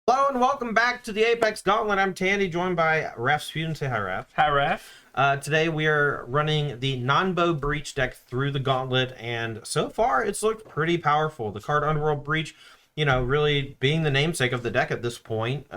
Hello and welcome back to the Apex Gauntlet. I'm Tandy, joined by Raf Spuden. Say hi, Raf. Hi, Raf. Today we are running the non-bow breach deck through the Gauntlet, and so far it's looked pretty powerful. The card Underworld Breach, really being the namesake of the deck at this point,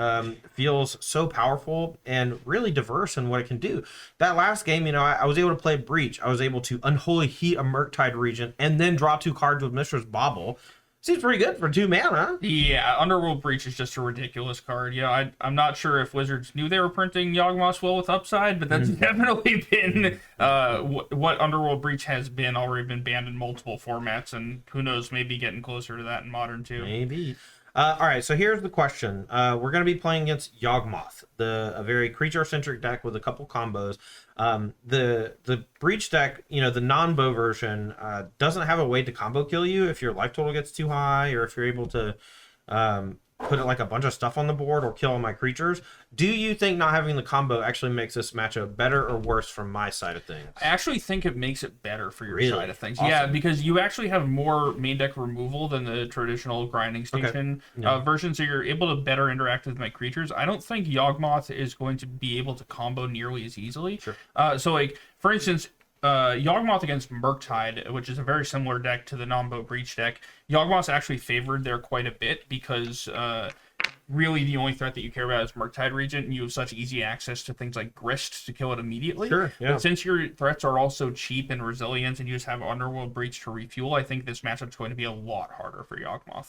feels so powerful and really diverse in what it can do. That last game, I was able to play Breach. I was able to Unholy Heat a Murktide Regent and then draw 2 cards with Mishra's Bauble. Seems pretty good for 2 mana. Yeah, Underworld Breach is just a ridiculous card. Yeah, I'm not sure if Wizards knew they were printing Yawgmoth Will with Upside, but that's definitely been what Underworld Breach has been. Already been banned in multiple formats, and who knows, maybe getting closer to that in Modern too. Maybe. All right, so here's the question. We're going to be playing against Yawgmoth, a very creature-centric deck with a couple combos. The Breach deck, the non-bow version, doesn't have a way to combo kill you if your life total gets too high, or if you're able to put like a bunch of stuff on the board or kill all my creatures. Do you think not having the combo actually makes this matchup better or worse from my side of things? I actually think it makes it better for your Really? side of things. Awesome. Yeah, because you actually have more main deck removal than the traditional grinding station version, so you're able to better interact with my creatures. I don't think Yawgmoth is going to be able to combo nearly as easily. Sure. So, like, for instance, Yawgmoth against Murktide, which is a very similar deck to the non-bow breach deck, Yawgmoth's actually favored there quite a bit because really the only threat that you care about is Murktide Regent, and you have such easy access to things like Grist to kill it immediately. Sure, yeah. But since your threats are also cheap and resilient, and you just have Underworld Breach to refuel, I think this matchup's going to be a lot harder for Yawgmoth.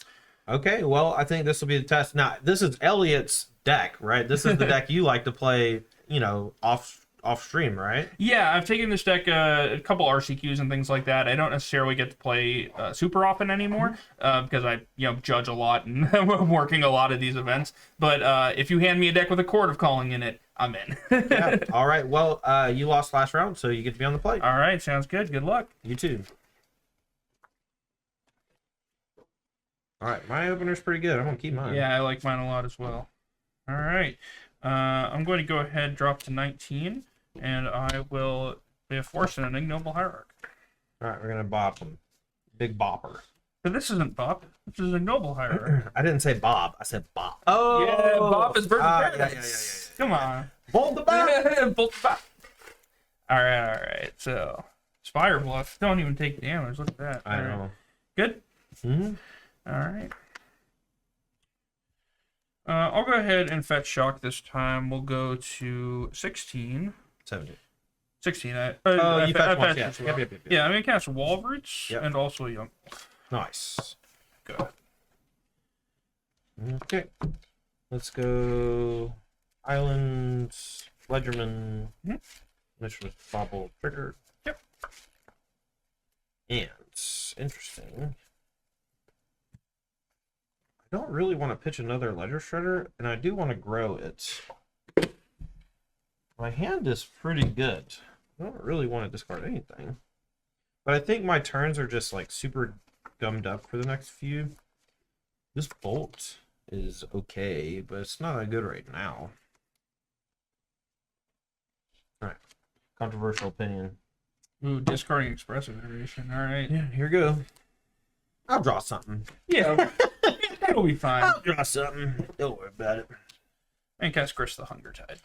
Okay, well, I think this will be the test. Now, this is Elliot's deck, right? This is the deck you like to play, off stream, right? Yeah, I've taken this deck a couple RCQs and things like that. I don't necessarily get to play super often anymore because I judge a lot and I'm working a lot of these events. But if you hand me a deck with a Court of Calling in it, I'm in. Yeah. All right. Well, you lost last round, so you get to be on the plate. All right, sounds good. Good luck. You too. All right, my opener's pretty good. I'm gonna keep mine. Yeah, I like mine a lot as well. All right, I'm going to go ahead, drop to 19. And I will be forced in an ignoble hierarch. All right, we're gonna bop them. Big bopper. But this isn't bop. This is ignoble hierarch. I didn't say Bob. I said bop. Oh, yeah, bop is Bird of Paradise. Yeah. Come on. Bolt the bop. Bolt the bop. All right. So, Spire Bluff. Don't even take damage. Look at that. I know. Right. Good? Mm-hmm. All right. I'll go ahead and fetch Shock this time. We'll go to 16. 17. 16. You fetched once, yeah. Well. Yep. Yeah, I'm going to cast Wall Roots and also Young. Nice. Go. Okay. Let's go Islands, Ledgerman, Mishra's Bauble trigger. Yep. And, interesting. I don't really want to pitch another Ledger Shredder, and I do want to grow it. My hand is pretty good. I don't really want to discard anything. But I think my turns are just like super gummed up for the next few. This bolt is okay, but it's not that good right now. Alright. Controversial opinion. Ooh, discarding expressive iteration. All right. Yeah, here we go. I'll draw something. Yeah, that'll be fine. I'll draw something. Don't worry about it. And cast Grist the Hunger Tide.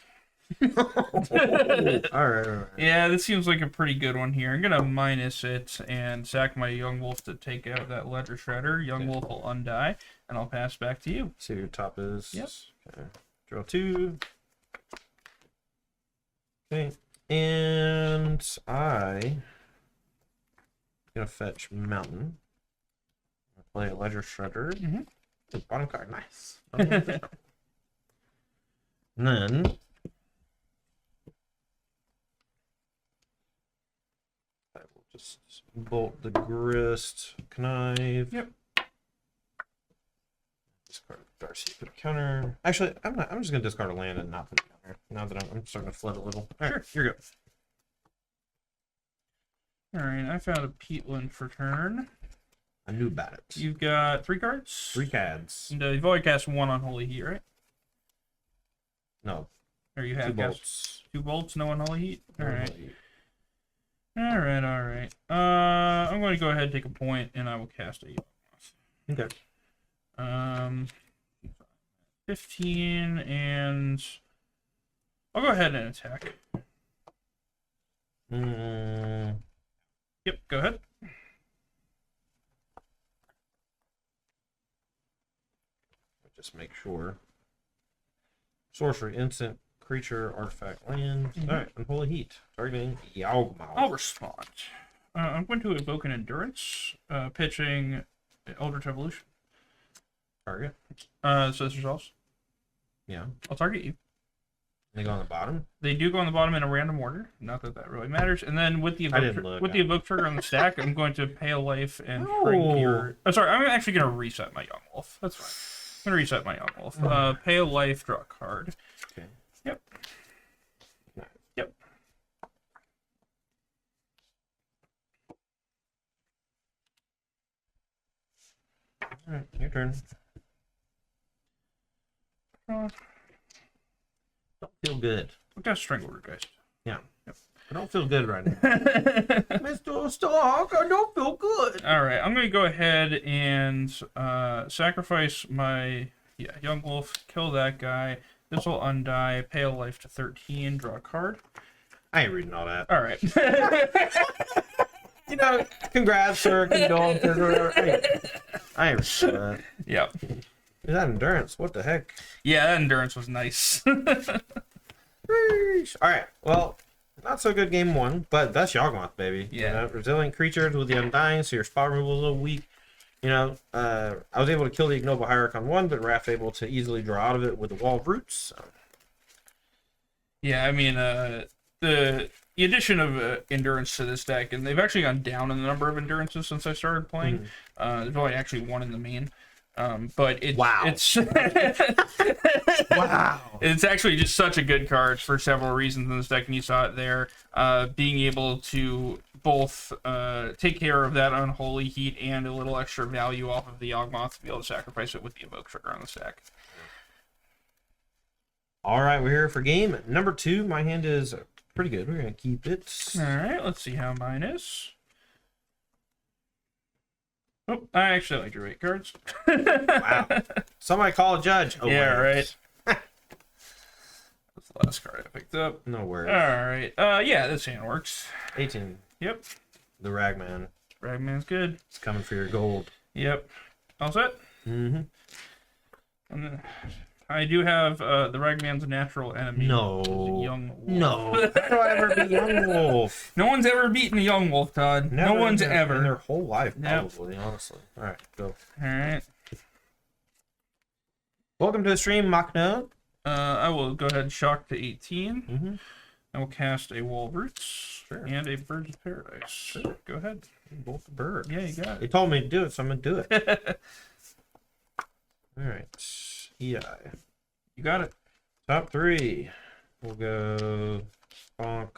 All right. Yeah, this seems like a pretty good one here. I'm gonna minus it and sack my Yawgmoth to take out that Ledger Shredder. Yawgmoth will undie, and I'll pass back to you. See what your top is. Yep. Okay. Draw 2. Okay. And I'm gonna fetch Mountain. Play a Ledger Shredder. Bottom card, nice. And then I will just bolt the Grist, Connive. Yep. Discard Darcy, put a counter. Actually, I'm just gonna discard a land and not put a counter. Now that I'm starting to flood a little. All right, here you go. All right, I found a Peatland for turn. I knew about it. You've got 3 cards. 3 cads. And you've already cast 1 Unholy Heat, right? No. Or you have 2 cast bolts. 2 bolts, no Unholy Heat. All right. Unholy. All right. I'm going to go ahead and take a point, and I will cast a Yawgmoth. Okay. 15, and I'll go ahead and attack. Yep, go ahead. Just make sure. Sorcery, instant, creature, artifact, land. Alright, Unholy Heat. Targeting Yawgmoth. I'll respond. I'm going to evoke an Endurance, pitching Eldritch Evolution. Target. So this resolves. Yeah. I'll target you. They go on the bottom? They do go on the bottom in a random order. Not that that really matters. And then with the evoke trigger on the stack, I'm going to pay a life and shrink your... Oh, sorry, I'm actually going to reset my Yawgmoth. That's fine. I'm going to reset my Yawgmoth. Pay a life, draw a card. Okay. Yep. Yep. Alright, your turn. Don't feel good. We got Strangleroot, guys. Yeah. Yep. I don't feel good right now. Mr. Stark, I don't feel good. Alright, I'm going to go ahead and sacrifice my Yawgmoth, kill that guy. This will undie, pay a life to 13, draw a card. I ain't reading all that. Alright. You know, congrats, sir. Condolences, or whatever. I ain't reading all that. Yep. Is that endurance? What the heck? Yeah, that endurance was nice. Alright, well, not so good game one, but that's Yawgmoth, baby. Yeah. You know, resilient creatures with the Undying, so your spot removal is a little weak. You know, I was able to kill the Ignoble Hierarch on one, but Wrath able to easily draw out of it with the Wall of Roots. So. Yeah, I mean, the addition of endurance to this deck, and they've actually gone down in the number of endurances since I started playing. There's only actually one in the main. But it's Wow. It's actually just such a good card for several reasons in this deck, and you saw it there. Being able to both take care of that Unholy Heat and a little extra value off of the Yawgmoth to be able to sacrifice it with the evoke trigger on the stack. All right, we're here for game number 2. My hand is pretty good. We're gonna keep it. All right, let's see how mine is. Oh, I actually drew 8 cards. Wow. Somebody call a judge. Oh, yeah, wait. right. That's the last card I picked up. No worries. All right. Yeah, this hand works. 18. Ragman. The Ragman. Ragman's good. It's coming for your gold. Yep. All set? Mm-hmm. And then I do have the Ragman's natural enemy. No. Yawgmoth. No. How do I ever beat Yawgmoth? No one's ever beaten a Yawgmoth, Todd. Never no one's in ever. their whole life, Yep. probably, honestly. All right, go. All right. Welcome to the stream, Machno. I will go ahead and shock to 18. Mm-hmm. I will cast a Wall of Roots and a Birds of Paradise. Sure. Go ahead. Bolt the bird. Yeah, you got They it. told me to do it, so I'm going to do it. All right. EI. You got it. Top 3. We'll go bonk,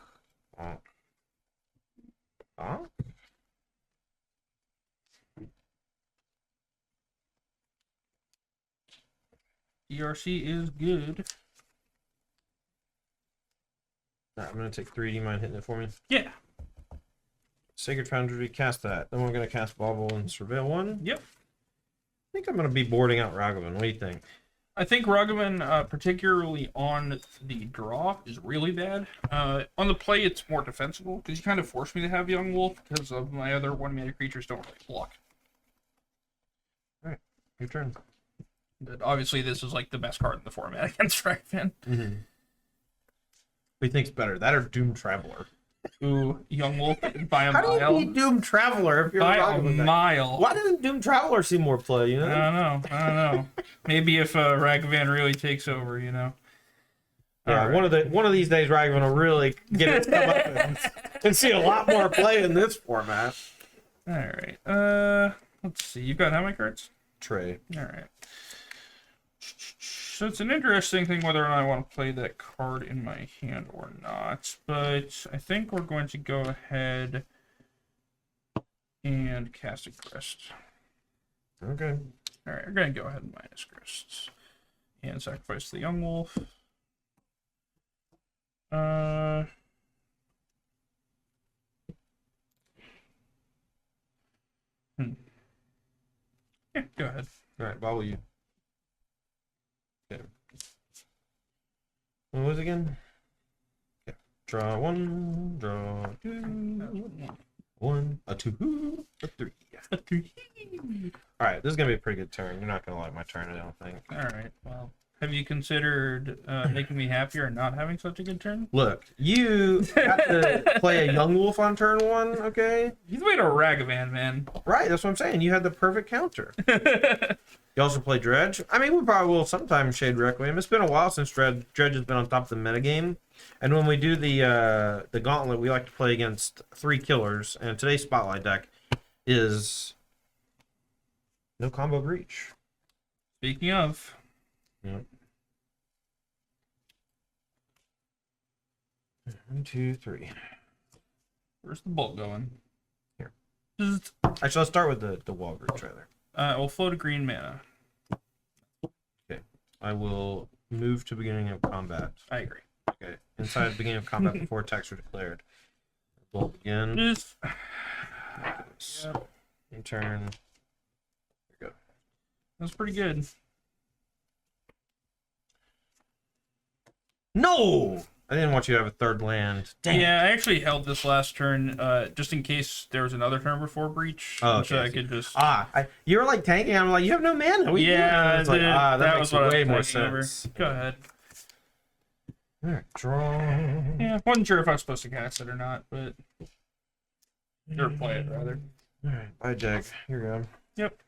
bonk, bonk. ERC is good. All right, I'm going to take 3D. Mind hitting it for me? Yeah. Sacred Foundry, cast that. Then we're going to cast Bauble and Surveil 1. Yep. I think I'm going to be boarding out Ragavan. What do you think? I think Ragavan, particularly on the draw, is really bad. On the play, it's more defensible, because you kind of force me to have Yawgmoth, because of my other one-mana creatures don't really block. Alright, your turn. But obviously, this is like the best card in the format against Ragavan. Mm-hmm. What do you think's better, that or Doom Traveler? Ooh, Yawgmoth by a How mile. do you beat Doom Traveler if you're By a Ragavan deck? mile. Why doesn't Doom Traveler see more play, you know? I don't know. Maybe if Ragavan really takes over, you know. Yeah, Alright. one of these days Ragavan will really get its come up and see a lot more play in this format. Alright. Let's see. You've got how many cards? Trey. Alright. So it's an interesting thing whether or not I want to play that card in my hand or not. But I think we're going to go ahead and cast a Crest. Okay. Alright, we're going to go ahead and minus Crests. And sacrifice the Yawgmoth. Yeah, go ahead. Alright, Bobble you. Okay. What was it again? Okay. Draw 1, draw 2, 1, a 2, a 3. All right, this is gonna be a pretty good turn. You're not gonna like my turn, I don't think. All right. Well, have you considered making me happier and not having such a good turn? Look, you got to play a Yawgmoth on turn 1, okay? He's made a Ragavan, man. Right, that's what I'm saying. You had the perfect counter. You also play Dredge. I mean, we probably will sometime shade Requiem. It's been a while since Dredge has been on top of the metagame. And when we do the Gauntlet, we like to play against 3 killers. And today's Spotlight deck is no combo breach. Speaking of, Yep. 1, 2, 3. where's the bolt going? Here. Zzz. Actually, let's start with the wall breach right there. We'll float a green mana. Okay. I will move to beginning of combat. I agree. Okay. Inside beginning of combat before attacks are declared. Bolt begin. Just Yep. In turn. There you go. that's pretty good. No! I didn't want you to have a third land. Dang. Yeah, I actually held this last turn just in case there was another turn before breach. Oh, so okay. I could just. You were like tanking. I'm like, you have no mana. What are you Yeah, doing? It's like, that that makes was what way I more was thinking over. sense. Go ahead. All right, draw. Yeah, wasn't sure if I was supposed to cast it or not, but or play it rather. All right, bye, Jack. Here you go. Yep.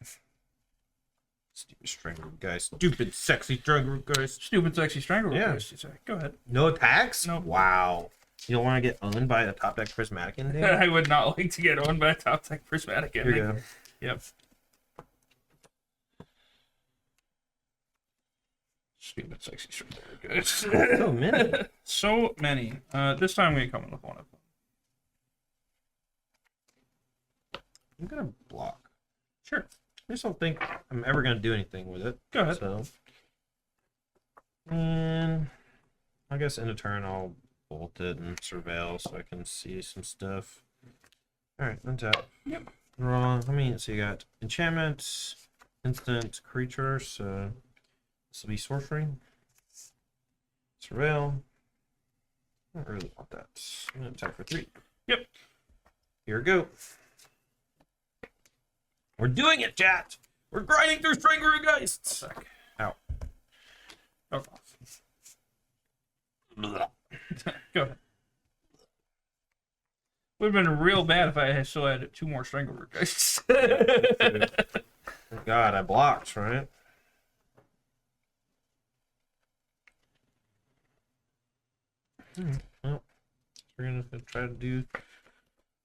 Stupid Strangleroot guy. Stupid, sexy Strangleroot guys. Stupid, sexy Strangleroot. Yeah. Voice, you say. Go ahead. No attacks? Nope. Wow. You don't want to get owned by a top deck Prismatic ending? I would not like to get owned by a top tech prismatic Here ending. you go. Yep. Stupid, sexy Strangleroot guys. So many. So many. This time we come in with one of them. I'm going to block. Sure. I just don't think I'm ever going to do anything with it. Go ahead. So, and I guess in a turn I'll bolt it and surveil so I can see some stuff. All right, untap. Yep. Draw. I mean, so you got enchantments, instant creature. So this will be sorcery. Surveil. I don't really want that. I'm gonna attack for 3. Yep. Here we go. We're doing it, chat. We're grinding through Strangleroot Geists. Ow. Oh. Go ahead. Would have been real bad if I had still had 2 more Strangleroot guys. God, I blocked, right? Well, we're gonna try to do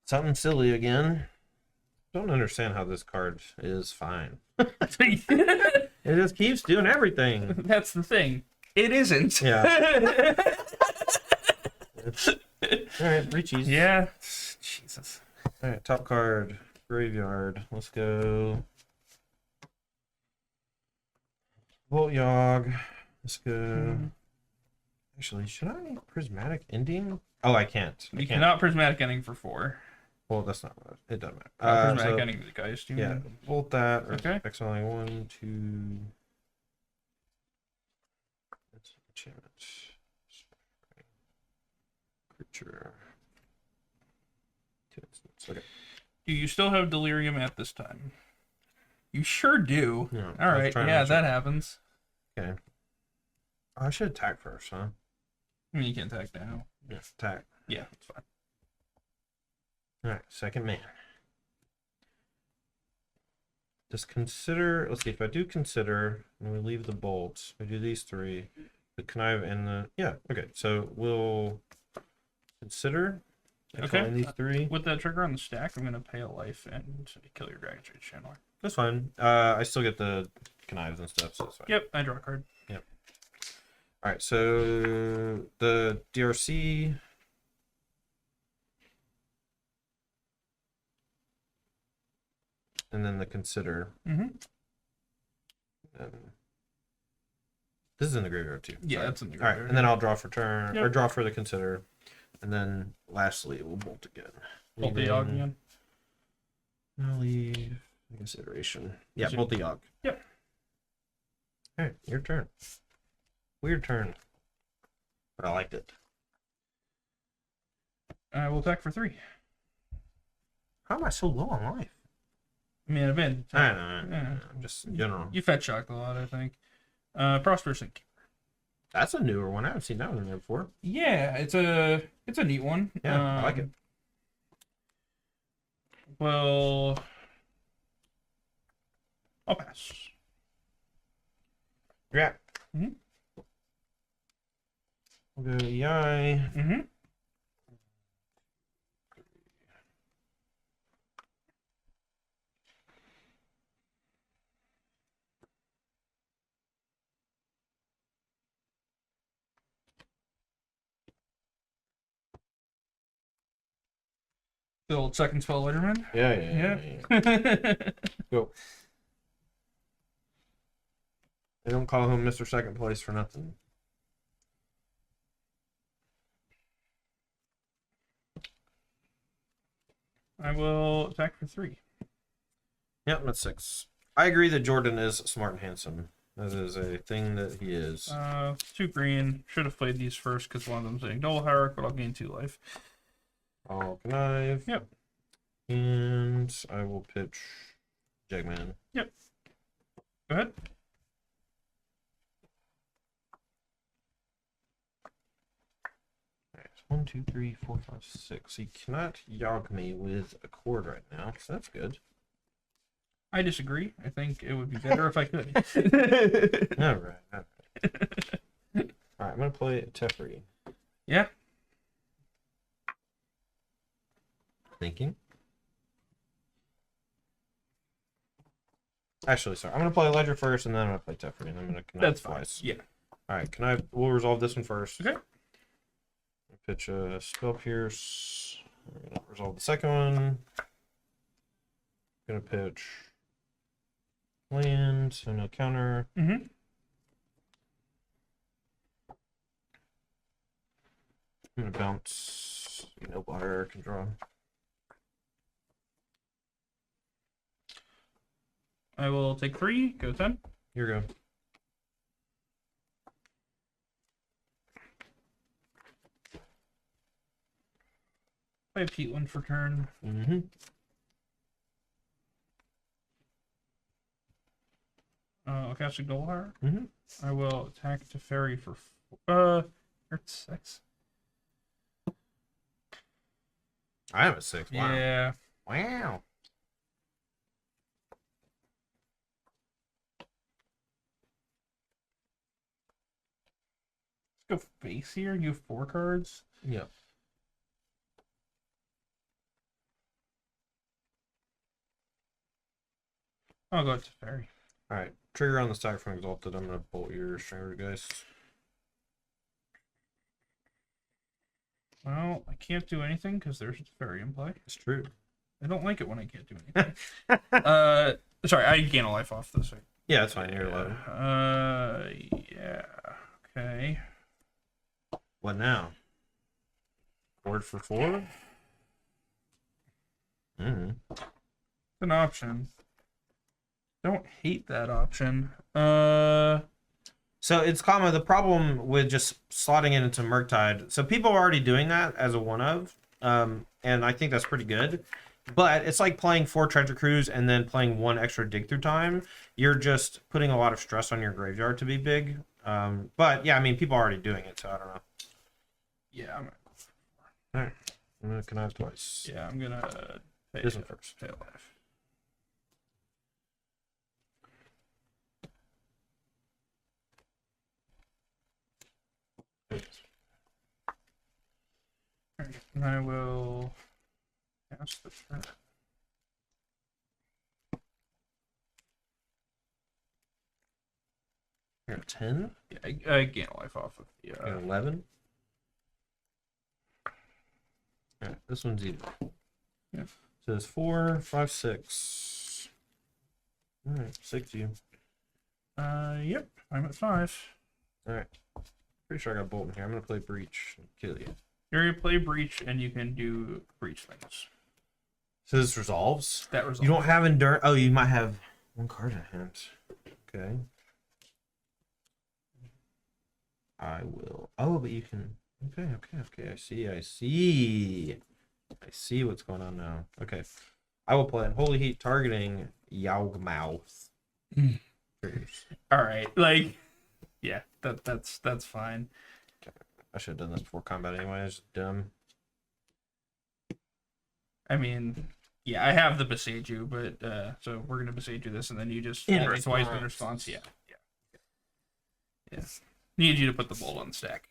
something silly again. Don't understand how this card is fine. It just keeps doing everything. That's the thing. It isn't. Yeah. All right, breachies. Yeah. Jesus. All right, top card, graveyard. Let's go. Volt Yawg. Let's go. Actually, should I prismatic ending? Oh, I can't. You cannot prismatic ending for 4. Well, that's not what it doesn't matter. Prismatic ending the Geist. You Yeah, mean? bolt that. Or Okay. exiling 1, 2. That's enchantment. Creature. 2 instants. Okay. Do you still have Delirium at this time? You sure do. Yeah, All right. Yeah, that happens. Okay. Oh, I should attack first, huh? I mean, you can attack now. Yeah, attack. Yeah, that's fine. All right, second man. Just consider. Let's see if I do consider, and we leave the bolts. We do these 3, the connive and the Okay, so we'll consider. Okay. These 3. With that trigger on the stack, I'm gonna pay a life and kill your Dragon Trade Channeler. That's fine. I still get the connives and stuff, so it's fine. Yep, I draw a card. Yep. All right, so the DRC. And then the consider. Mm-hmm. And this is in the graveyard too. Yeah, Sorry. that's in the All graveyard. right, and then I'll draw for turn, or Yep. draw for the consider, and then lastly we'll bolt again. Bolt the Yawg again. I'll leave consideration. Yeah, So- bolt the Yawg. Yep. All right, your turn. Weird turn. But I liked it. I will attack for 3. How am I so low on life? I mean, I've been. I don't know. Yeah. Just in general. You fed shocked a lot, I think. Prosperous Innkeeper. That's a newer one. I haven't seen that one in there before. Yeah, it's a neat one. Yeah, I like it. Well, I'll pass. Yeah. Mm-hmm. We'll go EI. Mm-hmm. The old second spell Letterman. Yeah. Go. They don't call him Mr. Second Place for nothing. I will attack for 3. Yep, that's 6. I agree that Jordan is smart and handsome. That is a thing that he is. 2 green. Should have played these first because one of them's a Noble Hierarch, but I'll gain 2 life. I'll connive. Yep. And I will pitch Jagman. Yep. Go ahead. Alright, 1, 2, 3, 4, 5, 6. He cannot yog me with a cord right now, so that's good. I disagree. I think it would be better if I could. Alright. Alright, I'm gonna play Teferi. Yeah. Thinking. Actually, sorry. I'm gonna play Ledger first, and then I'm gonna play Teferi, and I'm gonna connect That's twice. fine. Yeah. All right, we'll resolve this one first. Okay. Pitch a Spell Pierce. We're gonna resolve the second one. Gonna pitch land, so no counter. Mm-hmm. I'm gonna bounce. Noble Hierarch can draw. I will take 3. Go 10. Here you go. I have Peatland for turn. Mm-hmm. I'll cast a Noble Hierarch. Mm-hmm. I will attack Teferi for 6. I am a 6. Wow. Yeah. Wow. Let's go face here. You have 4 cards. Yep. I'll go to Teferi. All right. Trigger on the stack from Exalted. I'm gonna bolt your Stringer Geist. Well, I can't do anything because there's a Teferi in play. It's true. I don't like it when I can't do anything. Sorry, I gain a life off this. Yeah, that's fine. You're 11. Yeah. Okay. What now? Board for 4? Mm-hmm. It's an option. Don't hate that option. So it's common. The problem with just slotting it into Murktide. So people are already doing that as a one of, and I think that's pretty good. But it's like playing 4 Treasure Cruise and then playing 1 extra dig through time. You're just putting a lot of stress on your graveyard to be big. But yeah, I mean, people are already doing it, so I don't know. Yeah, All right, I'm gonna connive twice. yeah, I'm gonna pay This one first. Pay a life. Alright, and I will pass the turn. You're at 10. Yeah, I gain a life off of the. You're at 11. All right, this one's easy. Yeah. So it's 4, 5, 6. All right, 6 you. Yep, I'm at 5. All right. Pretty sure I got Bolt in here. I'm gonna play Breach and kill you. You're gonna play Breach, and you can do Breach things. So this resolves. That resolves. You don't have endurance. Oh, you might have 1 card in hand. Okay. I will. Oh, but you can. Okay, okay, okay. I see. I see. I see what's going on now. Okay. I will play in Holy Heat targeting Yawgmoth. All right, like, yeah, that's fine. I should have done this before combat anyway. It's dumb. I mean, yeah, I have the Beseiju, but so we're gonna Beseiju this, and then you just add it twice in response. Yeah, yeah. Need you to put the bolt on the stack.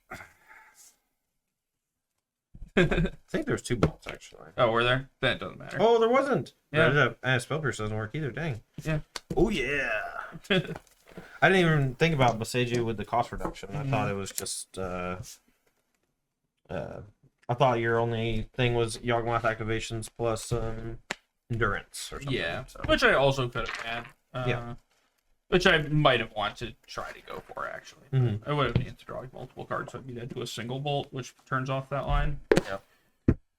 I think there's 2 bolts actually. Oh, were there? That doesn't matter. Oh, there wasn't. Yeah. Spell Pierce doesn't work either. Dang. Yeah. Oh yeah. I didn't even think about Beseiju with the cost reduction. I thought it was just. I thought your only thing was Yawgmoth activations plus endurance or something. Yeah, So. which I also could have had. Yeah. Which I might have wanted to try to go for, actually. Mm-hmm. I would have needed to draw multiple cards, so I'd be dead to a single bolt, which turns off that line. Yeah.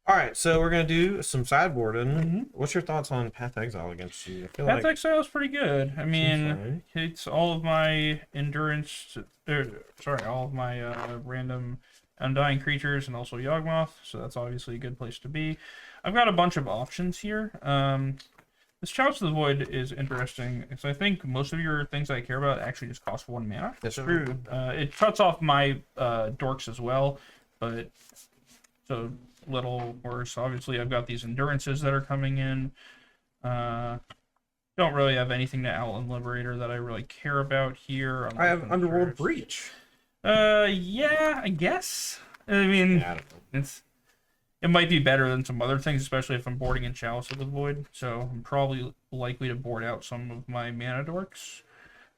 All right, so we're going to do some sideboarding. What's your thoughts on Path Exile against you? I feel Path like Exile is pretty good. I mean, fine. it's all of my endurance, all of my random undying creatures and also Yawgmoth, so that's obviously a good place to be. I've got a bunch of options here. This Chalice of the Void is interesting because I think most of your things I care about actually just cost 1 mana. That's true. It cuts off my dorks as well, but so little worse. Obviously, I've got these endurances that are coming in. Don't really have anything to Outland Liberator that I really care about here. I have Underworld Breach. Yeah, I guess. I mean, Yeah, I don't know. it might be better than some other things, especially if I'm boarding in Chalice of the Void. So I'm probably likely to board out some of my mana dorks.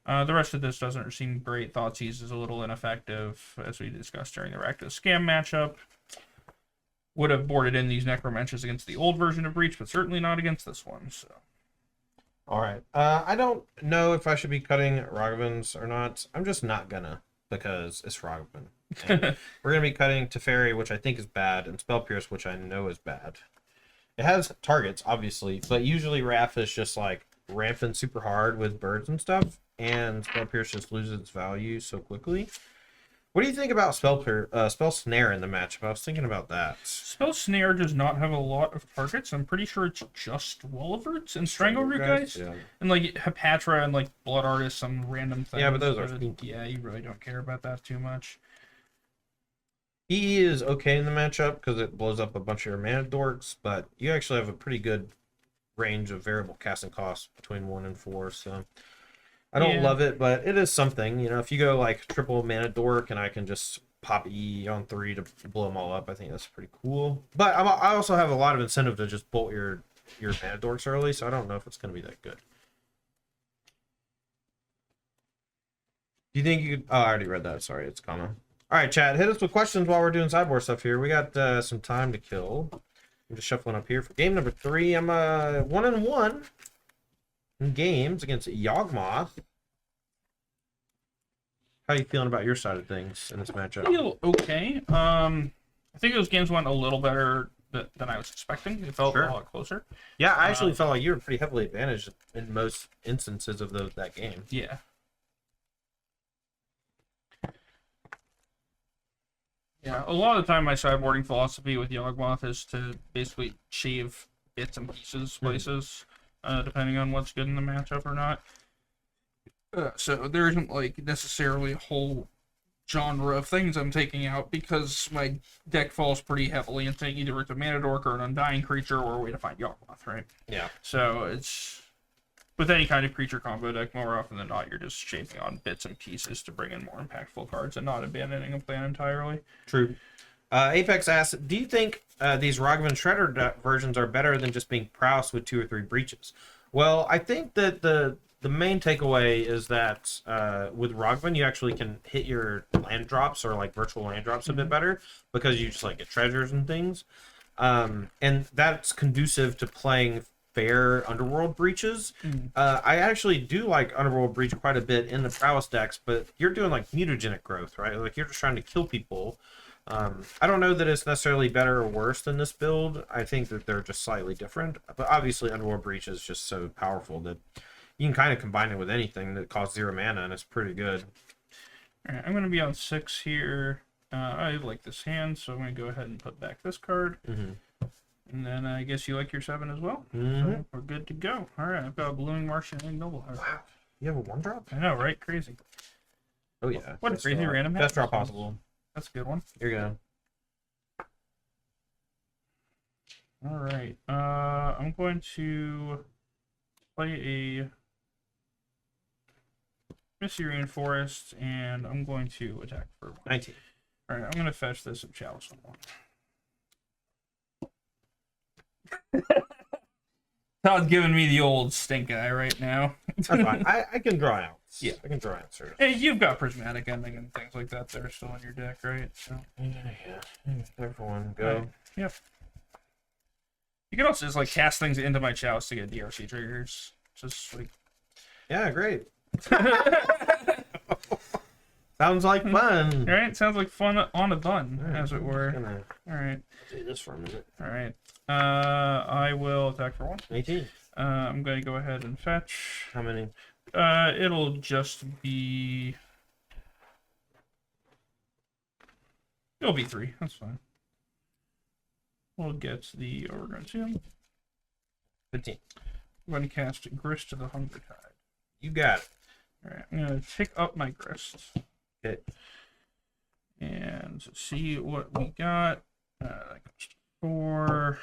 The rest of this doesn't seem great. Thoughtseize is a little ineffective, as we discussed during the Rakdos Scam matchup. Would have boarded in these Necromancers against the old version of Breach, but certainly not against this one. So. All right. I don't know if I should be cutting Ragavans or not. I'm just not gonna because it's Ragavan. We're gonna be cutting Teferi, which I think is bad, and Spell Pierce, which I know is bad. It has targets, obviously, but usually Wrath is just like ramping super hard with birds and stuff, and Spell Pierce just loses its value so quickly. What do you think about Spell Snare in the matchup? I was thinking about that. Spell Snare does not have a lot of targets. I'm pretty sure it's just Wolliverts and Strangleroot guys. Yeah. And like Hepatra and like Blood Artist, some random things. Yeah, but those are sneaky. Yeah, you really don't care about that too much. He is okay in the matchup because it blows up a bunch of your mana dorks, but you actually have a pretty good range of variable casting costs between 1 and 4, so I don't love it, but it is something. You know, if you go like triple mana dork and I can just pop E on 3 to blow them all up, I think that's pretty cool. But I also have a lot of incentive to just bolt your mana dorks early, so I don't know if it's going to be that good. Do you think you could... Oh, I already read that. Sorry, it's comma. All right, chat, hit us with questions while we're doing sideboard stuff here. We got some time to kill. I'm just shuffling up here for game number 3. I'm 1-1 in games against Yawgmoth. How are you feeling about your side of things in this matchup? I feel okay. I think those games went a little better than I was expecting. It felt a lot closer. Yeah, I actually felt like you were pretty heavily advantaged in most instances of that game. Yeah. Yeah, a lot of the time my sideboarding philosophy with Yawgmoth is to basically shave bits and pieces places, depending on what's good in the matchup or not. So there isn't like necessarily a whole genre of things I'm taking out because my deck falls pretty heavily into either it's a mana dork or an undying creature or a way to find Yawgmoth, right? Yeah. So it's with any kind of creature combo deck, more often than not, you're just shaving on bits and pieces to bring in more impactful cards and not abandoning a plan entirely. True. Apex asks, do you think these Ragavan Shredder versions are better than just being Prouse with 2 or 3 breaches? Well, I think that the main takeaway is that with Ragavan, you actually can hit your land drops or like virtual land drops a bit better because you just like get treasures and things. And that's conducive to playing fair Underworld breaches. I actually do like Underworld breach quite a bit in the prowess decks, but you're doing like mutagenic growth, right? Like you're just trying to kill people. I don't know that it's necessarily better or worse than this build. I think that they're just slightly different, but obviously Underworld breach is just so powerful that you can kind of combine it with anything that costs 0 mana and it's pretty good. Alright, I'm going to be on 6 here. I like this hand, so I'm going to go ahead and put back this card. Mm-hmm. And then I guess you like your 7 as well. Mm-hmm. So we're good to go. Alright, I've got a Blooming Marsh and Ignoble. Wow. You have a 1-drop? I know, right? Crazy. Oh, yeah. What a Best crazy draw. random Best draw hand. possible. That's a good one. Here you go. Alright, I'm going to play a Misty Rainforest, and I'm going to attack for 1. 19. Alright, I'm going to fetch this of Chalice on 1. Todd's giving me the old stink eye right now. That's fine. I can draw out. Yeah. I can draw answers. Hey, you've got Prismatic Ending and things like that that are still in your deck, right? So. Yeah. There for one. Go. Right. Yep. You can also just like cast things into my Chalice to get DRC triggers. Just like. Yeah, great. Sounds like fun. Alright, sounds like fun on a bun, as it were. Gonna Alright. do this for a minute. Alright. I will attack for 1. 18. I'm going to go ahead and fetch. How many? It'll just be. It'll be 3. That's fine. We'll get the Overgrown Tomb. 15. I'm going to cast Grist to the Hunger Tide. You got it. Alright, I'm going to pick up my Grist. Okay. And see what we got. That goes to 4.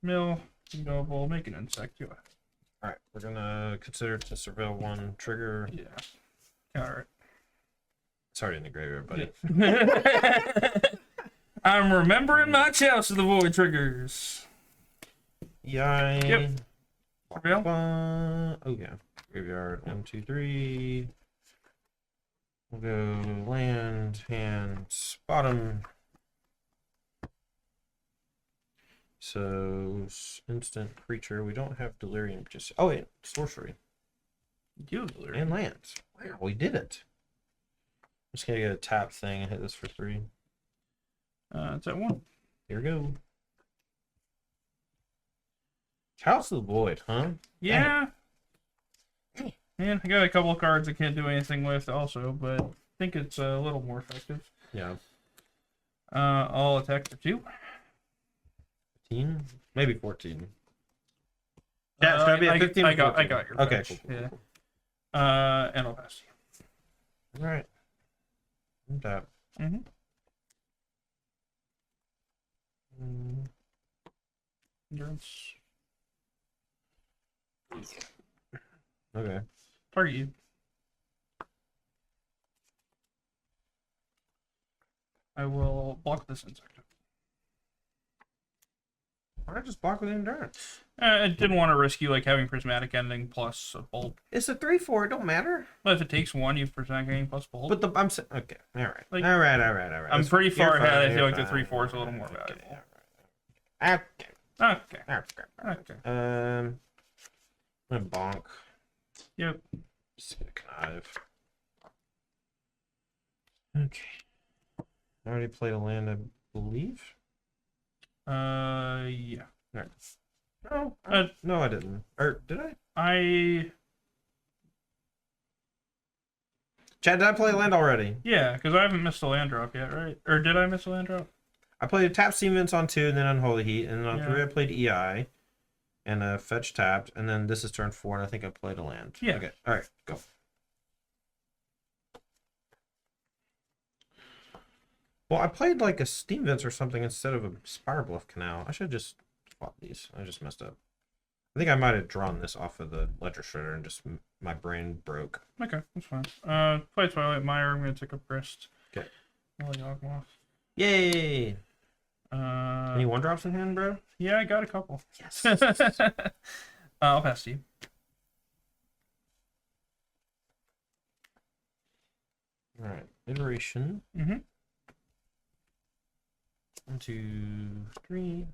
Mill. Noble. Make an insect. Go ahead. Alright, we're gonna consider to surveil 1 trigger. Yeah. Alright. It's already in the graveyard, buddy. I'm remembering my Chalice of the Void triggers. Yay. Yep. Surveil. Oh, yeah. Graveyard. 1, 2, 3. We'll go land, hands, bottom. So, instant creature. We don't have delirium. Just oh wait, sorcery You and lands. Wow, we did it. I'm just gonna get a tap thing and hit this for 3. It's at 1. Here we go. House of the Void, huh? Yeah. Man, I got a couple of cards I can't do anything with also, but I think it's a little more effective. Yeah. I'll attack for 2. 15? Maybe 14. Yeah, should I be at 15? I got your okay, fetch. cool. Yeah. And I'll pass you. Alright. Tap. Mm-hmm. Endurance. Okay. Target you. I will block this insect. Why not just block with endurance? I didn't want to risk you like having Prismatic Ending plus a bolt. It's a 3/4. It don't matter. But if it takes 1, you have Prismatic Ending plus bolt. But I'm okay. All right. Like, all right. I'm pretty far You're ahead. fine, I feel you're like the fine. 3/4 is a little more valuable. Okay. Okay. Okay. Okay. I'm gonna bonk. Yep. Just gonna connive. Okay. I already played a land, I believe. Yeah. Right. No, Uh, no, I didn't. Or did I? Chad, did I play a land already? Yeah, because I haven't missed a land drop yet, right? Or did I miss a land drop? I played a tap Siemens on 2, and then Unholy Heat, and then on Yeah. 3 I played EI, and fetch tapped, and then this is turn 4, and I think I played a land. Yeah. Okay. All right. Go. Well, I played like a Steam Vents or something instead of a Spire Bluff Canal. I should have just fought these. I just messed up. I think I might have drawn this off of the Ledger Shredder and just my brain broke. Okay, that's fine. Play Twilight Mire. I'm going to take up Grist. Okay. Yawgmoth. Yay! Uh, Any 1-drops in hand, bro? yeah, I got a couple. Yes. I'll pass to you. All right. Iteration. Mm-hmm. 1, 2, 3.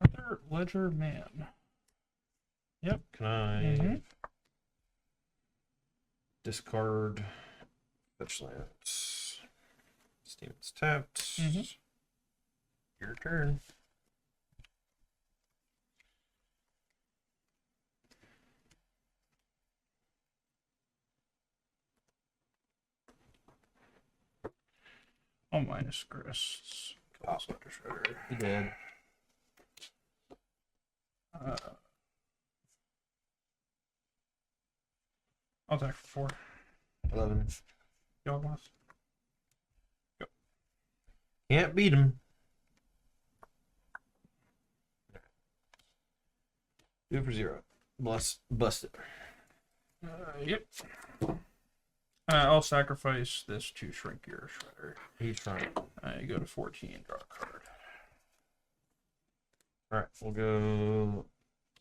Another Ledger Man. Yep. Can I discard fetch lands? Steam's tapped. Mm-hmm. Your turn. Oh, minus Chris. Oh, Shredder. He did. I'll attack for 4. 11. Yawgmoth. Can't beat him. Two for 0. Bust it. Yep. I'll sacrifice this to shrink your shredder. He's trying. I go to 14, draw a card. Alright, we'll go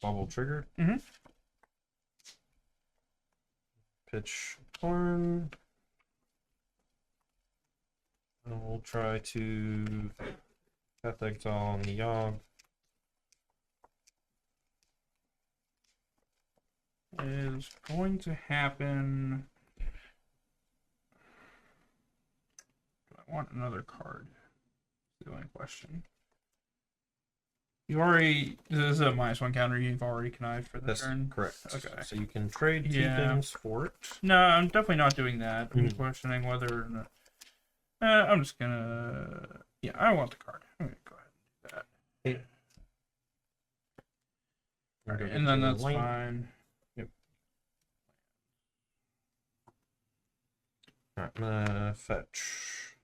bubble triggered. Mm-hmm. Pitch corn. And we'll try to Path Exile on the Yawg. Is going to happen. Do I want another card? That's the only question. You already. This is a -1 counter. You've already connived for the That's turn. correct. Okay. So you can trade 2 Yeah. things for it. No, I'm definitely not doing that. I'm Mm. questioning whether or not. I'm just gonna. Yeah, I want the card. I'm gonna go ahead and do that. Okay. Alright, and then that's Lane. fine. Yep. Alright, I'm gonna fetch.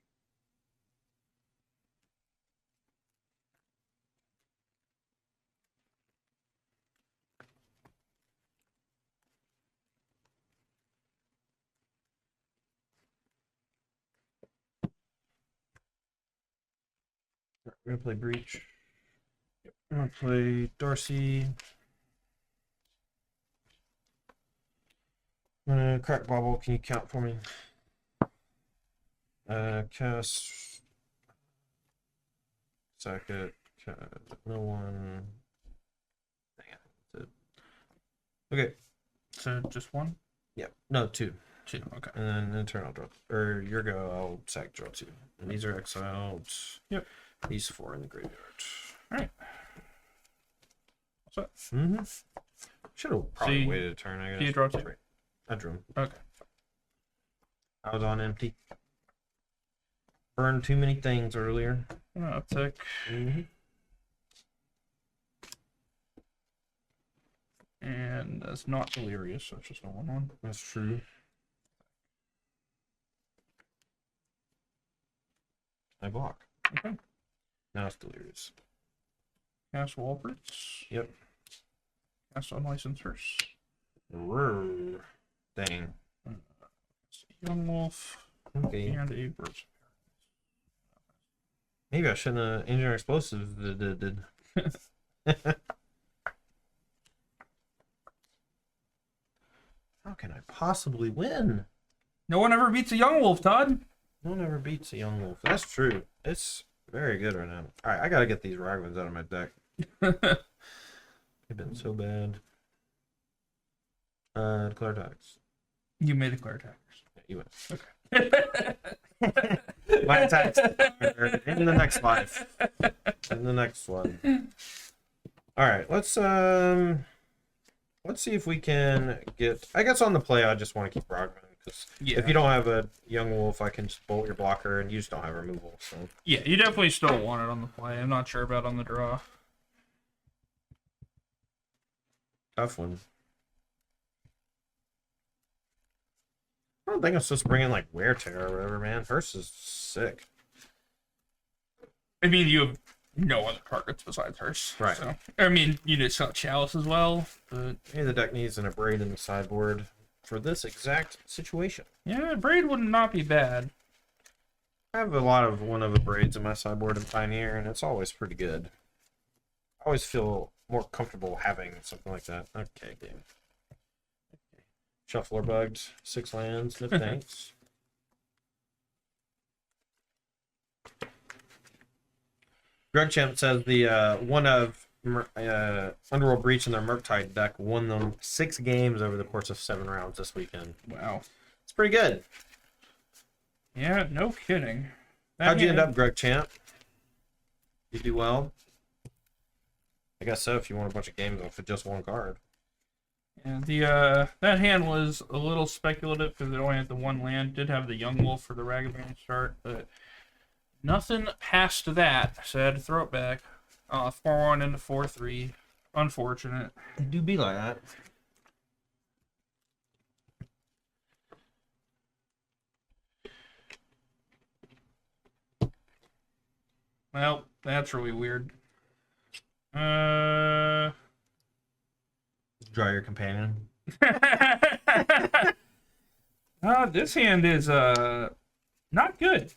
We're gonna play Breach. Yep. I'm gonna play Darcy. I'm gonna crack Bobble. Can you count for me? Cast. Sack it. No one. Dang it. Okay. So just one, Yep. No, 2. 2. Okay. And then in turn I'll draw. Or your go, I'll sack draw 2. And these are exiled. Yep. These 4 in the graveyard. All right. So Mm-hmm. Should have probably you- waited a turn, I guess. do you draw 2? Right. I drew 'em. Okay. I was on empty. Burned too many things earlier. Uptick. Mm-hmm. And that's not delirious, so it's just a 1/1. That's true. I block. Okay. Now it's delirious. Cast Walperts. Yep. Cast Unlicensed Hearse. Rrrr. Dang. Yawgmoth. Okay. And a Birds. Maybe I shouldn't have engineered explosives. Did. How can I possibly win? No one ever beats a Yawgmoth, Todd. No one ever beats a Yawgmoth. That's true. It's very good right now. All right, I gotta get these Ragavans out of my deck. They've been so bad. Declare attacks. You may declare attackers. Yeah, you win. Okay. My attacks are in the next life. In the next one. All right, let's see if we can get. I guess on the play, I just want to keep Ragman because if you don't have a young wolf, I can just bolt your blocker, and you just don't have removal. So Yeah, you definitely still want it on the play. I'm not sure about on the draw. tough one. I don't think I'm supposed to bring in like Wear Tear or whatever, man. Hearse is sick. I mean, you have no other targets besides hers. Right. So, I mean, you did sell Chalice as well, but Maybe the deck needs an Abrade in the sideboard for this exact situation. yeah, Braid would not be bad. I have a lot of one of Abrades in my sideboard in Pioneer, and it's always pretty good. I always feel more comfortable having something like that. Okay, game. Shuffler bugged, 6 lands, no thanks. Greg Champ says the one of Underworld Breach in their Murktide deck won them 6 games over the course of 7 rounds this weekend. Wow. It's pretty good. Yeah, no kidding. How'd you end up, Greg Champ? You do well? I guess so, if you want a bunch of games off of just one card. Yeah, the that hand was a little speculative because it only had the one land. Did have the Yawgmoth for the Ragavan start, but nothing past that, so I had to throw it back. 4-1 into 4-3. Unfortunate. It do be like that. Well, that's really weird. Draw your companion. This hand is not good.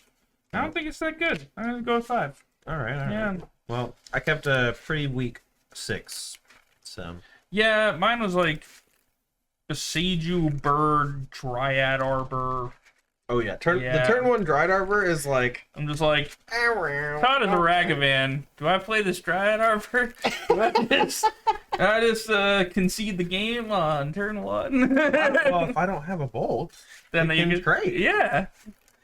I don't think it's that good. I'm gonna go with 5. All right. Yeah. Well, I kept a pretty weak 6, so. Yeah, mine was like Besiju, Bird, Dryad Arbor. Oh yeah, the Yeah. turn 1 Dryad Arbor is like. I'm just like, out of the Ragavan. Do I play this Dryad Arbor? Do I just concede the game on turn 1? Well, if I don't have a bolt, Then you can trade. Yeah,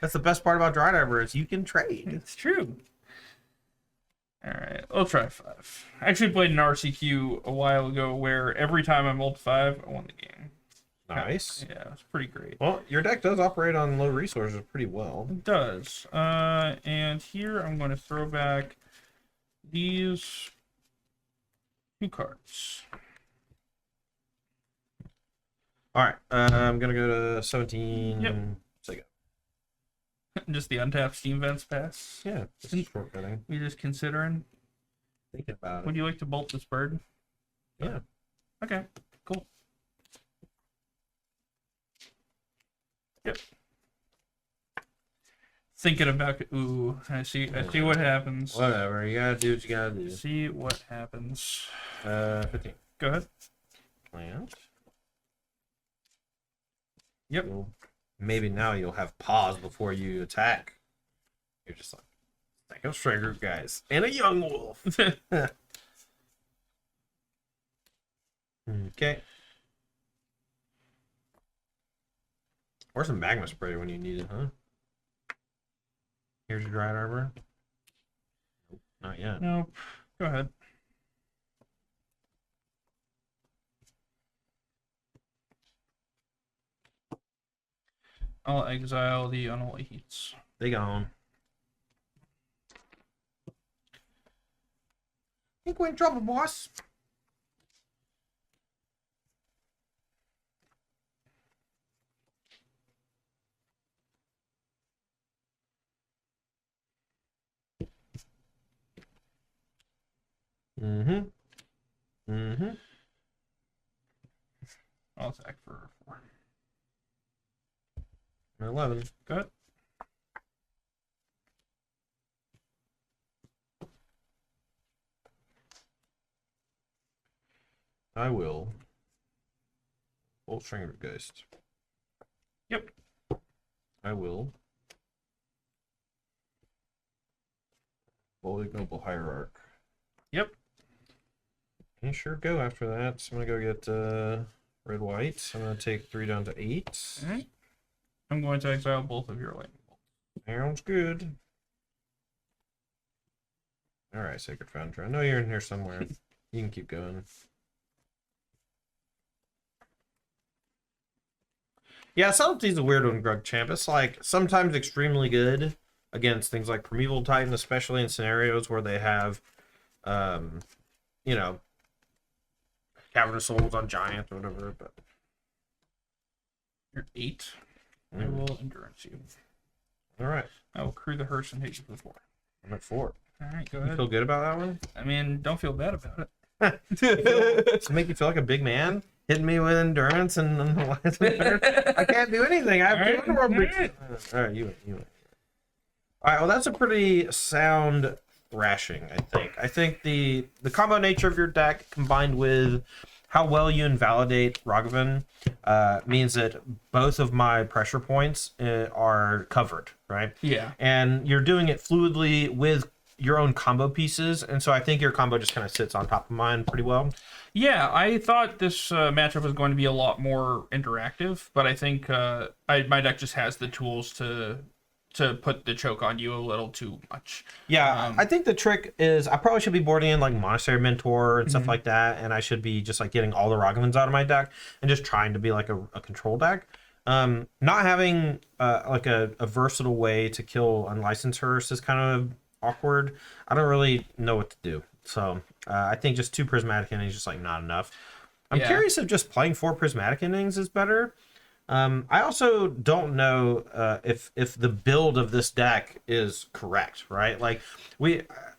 That's the best part about Dryad Arbor is you can trade. it's true. All right, I'll try 5. I actually played an RCQ a while ago where every time I mulled 5, I won the game. Nice. Yeah, it's pretty great. Well, your deck does operate on low resources pretty well. It does. And here I'm going to throw back these 2 cards. All right, I'm gonna go to 17. Yep. So go. Just the untapped Steam Vents pass. Yeah, this is shortcutting. You're just considering. Thinking about it. Would you like to bolt this bird? Yeah. Okay, cool. Yep. Thinking about ooh, I see what happens. Whatever, you gotta do what you gotta do. See what happens. 15. Go ahead. Plant. Yep. Maybe now you'll have pause before you attack. You're just like, Psycho Stray Group guys. And a Yawgmoth. Okay. Or some magma spray when you need it, huh? Here's your Dryad Arbor. Nope, not yet. Nope. Go ahead. I'll exile the Unholy Heats. They gone. Think we're in trouble, boss. I'll attack for 4. 11. Go ahead. I will. Bolt Stringer Ghost. Yep. I will. Bold Ignoble Hierarch. Yep. You sure go after that. So I'm gonna go get red white. I'm gonna take 3 down to 8. All right. I'm going to exile both of your lightning bolts. Sounds good. Alright, Sacred Foundry. I know you're in here somewhere. You can keep going. Yeah, Subtlety's a weird one, Grug Champ. It's like sometimes extremely good against things like Primeval Titan, especially in scenarios where they have, you know, Cavern of Souls on Giant or whatever. But You're 8. I will endurance you. all right, I will crew the hearse and hit you for 4. I'm at 4. All right, go You ahead. feel good about that one? I mean, don't feel bad about it. To make you feel like a big man, hitting me with endurance and I can't do anything. I have All right, 2 more all breaches. right. All right, you win. All right, well, that's a pretty sound thrashing, I think. I think the combo nature of your deck combined with how well you invalidate Ragavan means that both of my pressure points are covered, right? Yeah. And you're doing it fluidly with your own combo pieces, and so I think your combo just kind of sits on top of mine pretty well. Yeah, I thought this matchup was going to be a lot more interactive, but I think my deck just has the tools to put the choke on you a little too much. Yeah, I think the trick is I probably should be boarding in like Monastery Mentor and stuff Mm-hmm. like that, and I should be just like getting all the Ragavans out of my deck and just trying to be like a control deck. Not having like a versatile way to kill unlicensed Hearse is kind of awkward. I don't really know what to do, so I think just 2 prismatic innings is just like not enough. I'm Yeah. curious if just playing 4 prismatic innings is better. I also don't know if the build of this deck is correct, right? Like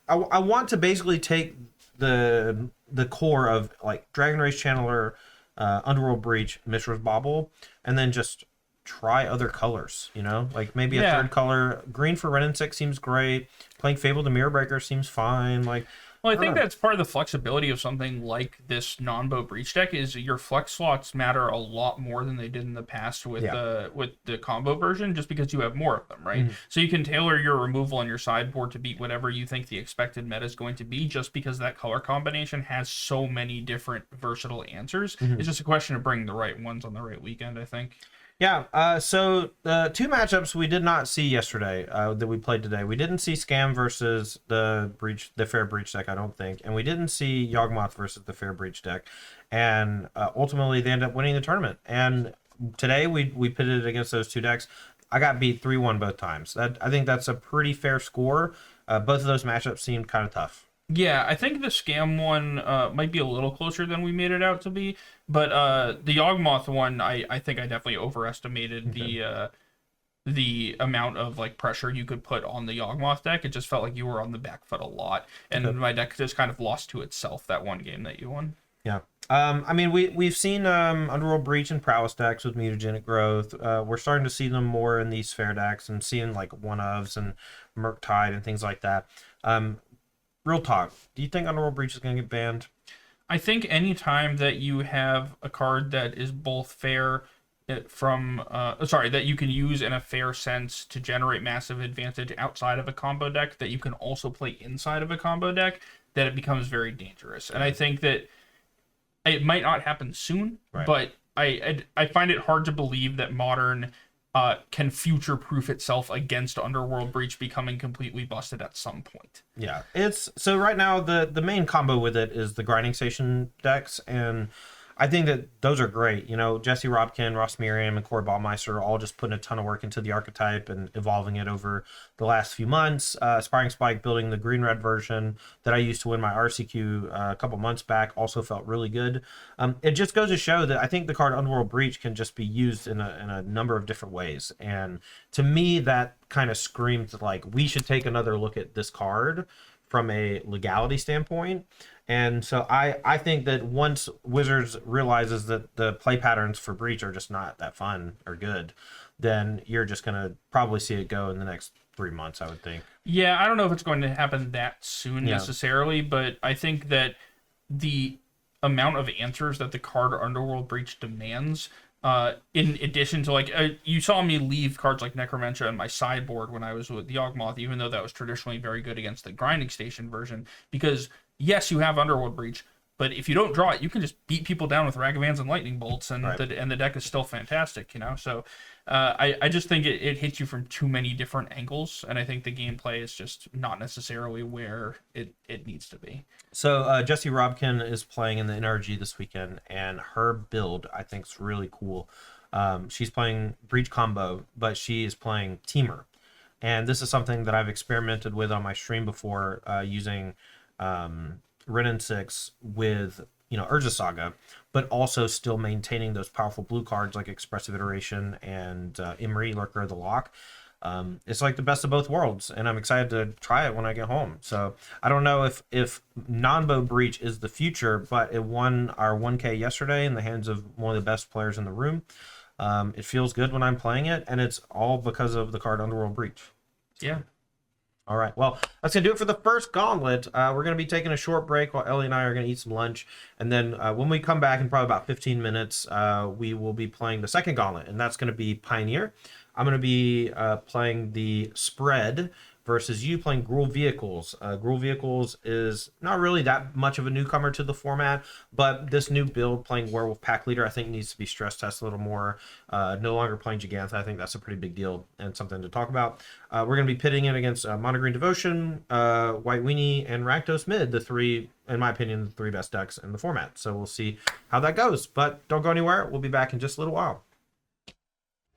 I want to basically take the core of like Dragon Race Channeler, Underworld Breach, Mishra's Bauble, and then just try other colors. You know, like maybe a Yeah. third color. Green for Ren and Six seems great. Playing Fable the Mirror Breaker seems fine. Like Well, I I don't think know. that's part of the flexibility of something like this non-bow breach deck is your flex slots matter a lot more than they did in the past with Yeah. the combo version, just because you have more of them, right? So you can tailor your removal and your sideboard to beat whatever you think the expected meta is going to be, just because that color combination has so many different versatile answers. It's just a question of bringing the right ones on the right weekend, I think. Yeah, so the 2 matchups we did not see yesterday that we played today. We didn't see Scam versus the Fair Breach deck, I don't think, and we didn't see Yawgmoth versus the Fair Breach deck, and ultimately they ended up winning the tournament. And today we pitted against those 2 decks. I got beat 3-1 both times. I think that's a pretty fair score. Both of those matchups seemed kind of tough. Yeah, I think the scam one might be a little closer than we made it out to be, but the Yawgmoth one, I think I definitely overestimated the amount of like pressure you could put on the Yawgmoth deck. It just felt like you were on the back foot a lot, and my deck just kind of lost to itself that one game that you won. Yeah. I mean, we've seen Underworld Breach and Prowess decks with mutagenic growth. We're starting to see them more in these fair decks and seeing like one ofs and Murktide and things like that. Real talk, do you think Underworld Breach is going to get banned? I think any time that you have a card that is both fair that you can use in a fair sense to generate massive advantage outside of a combo deck that you can also play inside of a combo deck, that it becomes very dangerous. And I think that it might not happen soon, Right. but I find it hard to believe that Modern can future proof itself against Underworld Breach becoming completely busted at some point. Yeah, it's so right now the main combo with it is the grinding station decks, and I think that those are great. You know, Jesse Robkin, Ross Miriam, and Corey Baumeister are all just putting a ton of work into the archetype and evolving it over the last few months. Sparring Spike building the green-red version that I used to win my RCQ a couple months back also felt really good. It just goes to show that I think the card Underworld Breach can just be used in a number of different ways. And to me, that kind of screams like we should take another look at this card from a legality standpoint. And so I think that once Wizards realizes that the play patterns for Breach are just not that fun or good, then you're just going to probably see it go in the next 3 months, I would think. Yeah, I don't know if it's going to happen that soon Yeah. necessarily, but I think that the amount of answers that the card Underworld Breach demands, in addition to like you saw me leave cards like Necromentia in my sideboard when I was with the Yawgmoth, even though that was traditionally very good against the grinding station version, because yes, you have Underworld Breach, but if you don't draw it, you can just beat people down with Ragavans and Lightning Bolts, and Right. the deck is still fantastic, you know. So I just think it hits you from too many different angles, and I think the gameplay is just not necessarily where it needs to be. So Jesse Robkin is playing in the NRG this weekend, and her build I think is really cool. She's playing Breach combo, but she is playing Teamer, and this is something that I've experimented with on my stream before, using Ren and Six with Urza Saga, but also still maintaining those powerful blue cards like Expressive Iteration and Imri, Lurker of the Lock. It's like the best of both worlds, and I'm excited to try it when I get home. So I don't know if non-bow breach is the future, but it won our 1K yesterday in the hands of one of the best players in the room. It feels good when I'm playing it, and it's all because of the card Underworld Breach. Yeah. All right, well, that's going to do it for the first Gauntlet. We're going to be taking a short break while Ellie and I are going to eat some lunch. And then when we come back in probably about 15 minutes, we will be playing the second Gauntlet, and that's going to be Pioneer. I'm going to be playing the spread versus you playing Gruul Vehicles. Gruul Vehicles is not really that much of a newcomer to the format, but this new build playing Werewolf Pack Leader, I think needs to be stress tested a little more. No longer playing Gigantha, I think that's a pretty big deal and something to talk about. We're going to be pitting it against Mono Green Devotion, White Weenie, and Rakdos Mid, the three, in my opinion, the three best decks in the format. So we'll see how that goes, but don't go anywhere. We'll be back in just a little while.